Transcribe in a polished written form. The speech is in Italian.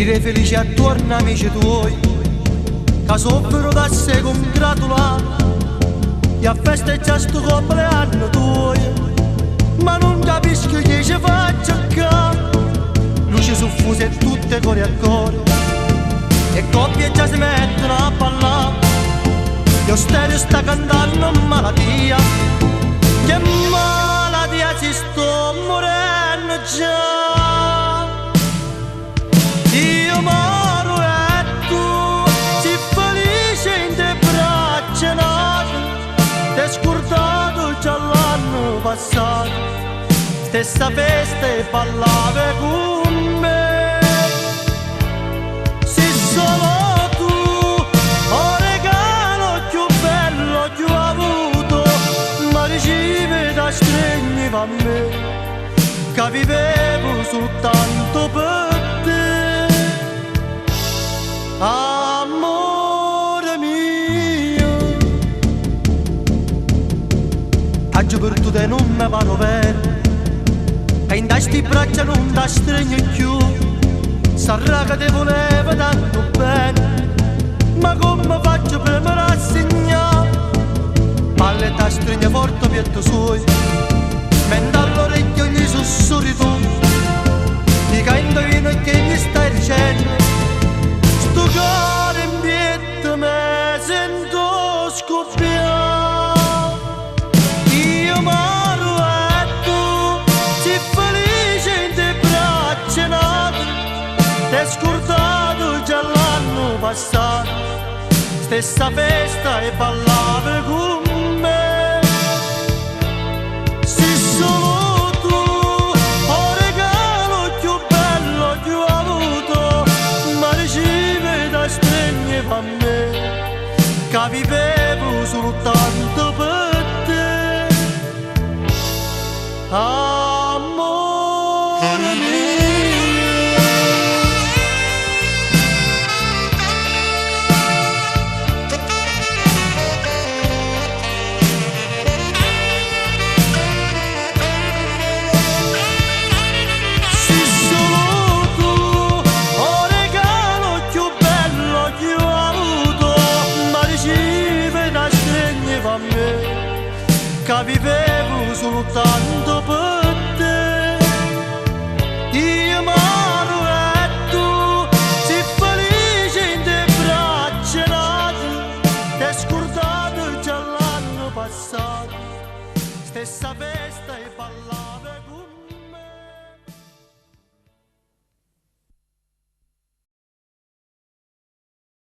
Dire felice attorno amici tuoi, che soffrono da sé congratulati, e a festeggiare sto compleanno tuoi, ma non capisco che ci faccio qua. Luci soffuse e tutte cuore a cuore, e coppie già si mettono a ballare. Lo stereo sta cantando malattia, che malattia ci sto morendo già. Io moro e tu sei felice in te braccia nate, t'hai scordato già l'anno passato, stessa festa e ballavi con me. Se solo tu ho regalo più bello che ho avuto, ma ricevi da stregni a me, che vivevo soltanto per amore mio. Oggi per tu te non mi pare vero, che in queste braccia non ti stringo più. Sarà che ti volevo tanto bene, ma come faccio per me rassegnare? Palle ti stringo forte pietto suoi, mentre all'orecchio gli sussurri tu, ti canto vino e che gli stai dicendo. Sto cuore in pietto me sento scoppiare. Io moro e tu sei felice in te braccia nate, t'hai scordato già l'anno passato, stessa festa e ballavi con